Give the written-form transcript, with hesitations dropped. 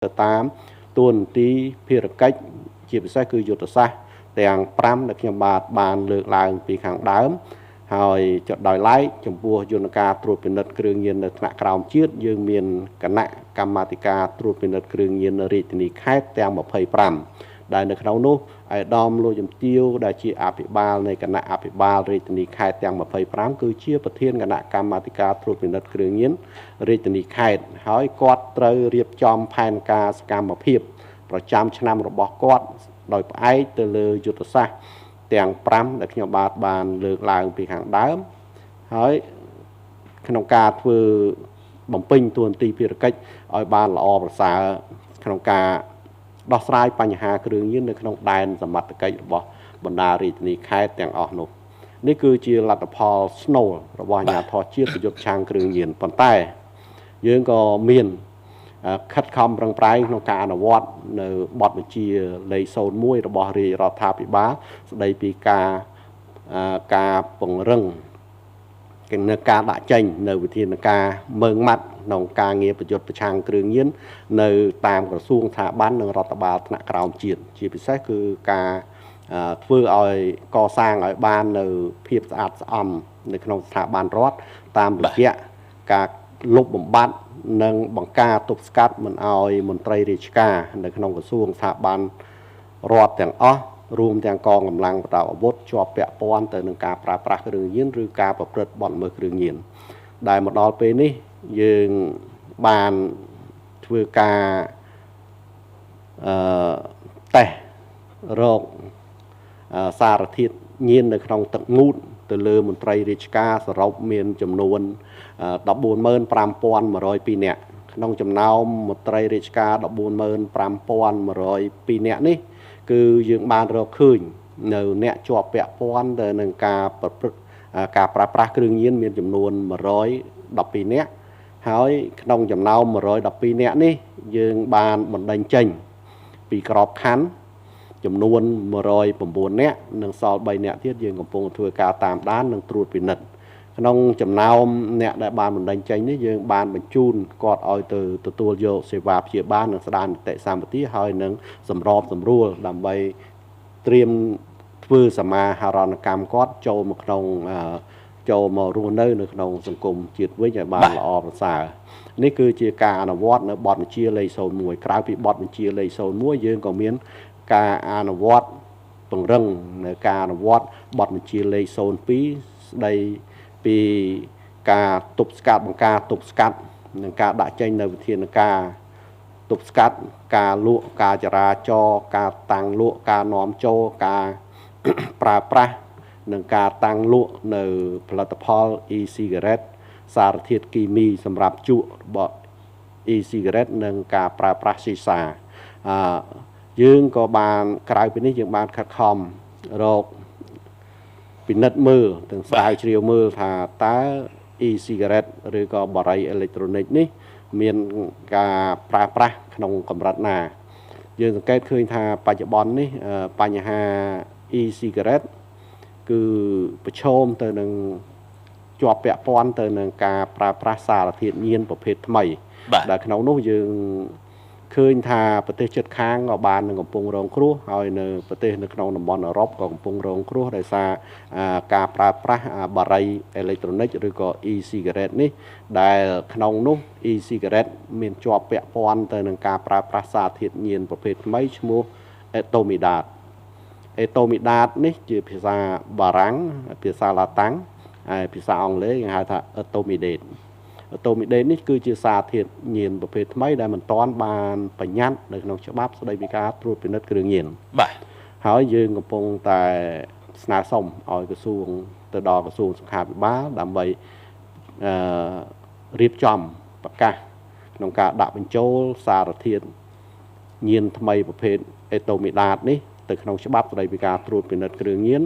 តាមទួនាទីភារកិច្ចជាពិសេសគឺយុទ្ធសាស្ត្រទាំង5ដែលខ្ញុំបានលើកឡើងពីខាងដើមហើយចុចដោយឡែកចំពោះយន្តការត្រួតពិនិត្យគ្រឿងញៀននៅថ្នាក់ក្រោមជាតិយើងមានគណៈកម្មាធិការត្រួតពិនិត្យគ្រឿងញៀនរាជធានីខេត្តទាំង25ដែលនៅក្នុងនោះឯកឧត្តមលោកជំទាវដែលជាអភិបាលនៃគណៈអភិបាលរាជធានីខេត្តទាំង25គឺជាប្រធានគណៈកម្មាធិការត្រួតពិនិត្យគ្រឿងញៀនរាជធានីខេត្តហើយគាត់ត្រូវរៀបចំផែនការសកម្មភាពប្រចាំឆ្នាំរបស់គាត់ដោយផ្អែកទៅលើយុទ្ធសាស្ត្រទាំង5ដែលខ្ញុំបានលើកឡើងពីខាងដើមហើយក្នុងការធ្វើបំពេញតួនាទីភារកិច្ចឲ្យបានល្អប្រសើរក្នុងការដោះស្រាយបញ្ហាគ្រឿងញៀននៅក្នុងដែនសមត្ថកិច្ចរបស់បណ្ដារាជធានីខេត្តទាំងអស់នោះនេះគឺជាលទ្ធផលស្នូលរបស់អាជ្ញាធរជាតិប្រយុទ្ធឆាំងគ្រឿងញៀនប៉ុន្តែយើងក៏មានខិតខំប្រឹងប្រែងក្នុងការអនុវត្តនៅបទបញ្ជាលេខ01របស់រាជរដ្ឋាភិបាលស្ដីពីការពង្រឹងនៅការដាក់ចេញនៅវិធានការមើងម៉ាត់ក្នុងការងារប្រយុទ្ធប្រឆាំងគ្រឿងញៀននៅតាមក្រសួងស្ថាប័ននិងរដ្ឋបាលថ្នាក់ក្រោមជាតិជាពិសេសគឺការធ្វើឲ្យកសាងឲ្យបាននៅភាពស្អាតស្អំនៅក្នុងស្ថាប័នរដ្ឋតាមរយៈការលុបបំបាត់និងបង្ការទប់ស្កាត់មិនឲ្យមន្ត្រីរាជការនៅក្នុងក្រសួងស្ថាប័នរដ្ឋទាំងអស់រួមទាំងកងកម្លាំងប្រដាប់អាវុធជាប់ពាក់ព័ន្ធទៅនឹងការប្រើប្រាស់គ្រឿងញៀនឬការប្រព្រឹត្តបទល្មើសគ្រឿងញៀនដែលមកដល់ពេលនេះយើងបានធ្វើការតេស្តរកសារធាតុញៀននៅក្នុងទឹកងូតទៅលើមន្ត្រីរាជការសរុបមានចំនួន145,102 នាក់ក្នុងចំណោមមន្ត្រីរាជការ145,102 នាក់នេះគឺយើងបានរកឃើញនៅអ្នកជាប់ពាក់ព័ន្ធទៅនឹងការប្រើប្រាស់គ្រឿងញៀនមានចំនួន112នាក់ហើយក្នុងចំណោម112នាក់នេះយើងបានបណ្ដេញចេញពីក្របខ័ណ្ឌចំនួន109នាក់និងសល់3នាក់ទៀតយើងកំពុងធ្វើការតាមដាននិងត្រួតពិនិត្យក្នុងចំណោមអ្នកដែលបានបណ្ដេញចេញនេះយើងបានបញ្ជូនគាត់ឲ្យទៅទទួលយកសេវាព្យាបាលនិងស្ដារនីតិសម្បទាហើយនឹងសម្របសម្រួលដើម្បីត្រៀមធ្វើសមាហរណកម្មគាត់ចូលមករស់នៅក្នុងសង្គមជាតិវិញឲ្យបានល្អប្រសើរនេះគឺជាការអនុវត្តនៅបទបញ្ជាលេខ01ក្រៅពីបទបញ្ជាលេខ01យើងក៏មានការអនុវត្តពង្រឹងនៅការអនុវត្តបទបញ្ជាលេខ02ស្ដីពីការទប់ស្កាត់បង្ការទប់ស្កាត់និងការដាក់ចេញនៅវិធានការទប់ស្កាត់ការលក់ការចរាចរណ៍ការតាំងលក់ការនាំចូលការប្រើប្រាស់និងការតាំងលក់នៅផលិតផល e-cigarette សារធាតុគីមីសម្រាប់ជក់របស់ e-cigarette និងការប្រើប្រាស់ស៊ីសាយើងក៏បានក្រៅពីនេះយើងបានខិតខំរកពិនិត្យមើលទាំងស្រាវជ្រាវមើលថាតើ e-cigarette ឬក៏បារីអេឡិចត្រូនិកនេះមានការប្រើប្រាស់ក្នុងកម្រិតណាយើងសង្កេតឃើញថាបច្ចុប្បន្ននេះបញ្ហា e-cigarette គឺប្រឈមទៅនឹងជាប់ពាក់ព័ន្ធទៅនឹងការប្រើប្រាស់សារធាតុញៀនប្រភេទថ្មីដែលក្នុងនោះយើងឃើញថាប្រទេសជិតខាងក៏បាននឹងកំពុងរងគ្រោះហើយនៅប្រទេសនៅក្នុងតំបន់អឺរ៉ុបក៏កំពុងរងគ្រោះដោយសារការប្រើប្រាស់បារីអេឡិចត្រូនិកឬក៏ e-cigarette នេះដែលក្នុងនោះ e-cigarette មានជាប់ពាក់ព័ន្ធទៅនឹងការប្រើប្រាស់សារធាតុញៀនប្រភេទថ្មីឈ្មោះ Etomidate នេះជាភាសាបារាំងភាសាឡាតាំងហើយភាសាអង់គ្លេសគេហៅថា Etomidate នេះគឺជាសារធាតុញៀនប្រភេទថ្មីដែលមិនទាន់បានបញ្ញត្តិនៅក្នុងច្បាប់ស្តីពីការត្រួតពិនិត្យគ្រឿងញៀនបាទហើយយើងកំពុងតែស្នើសុំឲ្យក្រសួងទៅដល់ក្រសួងសុខាភិបាលដើម្បីរៀបចំប្រកាសក្នុងការដាក់បញ្ចូលសារធាតុញៀនថ្មីប្រភេទ Etomidate នេះទៅក្នុងច្បាប់ស្តីពីការត្រួតពិនិត្យគ្រឿងញៀន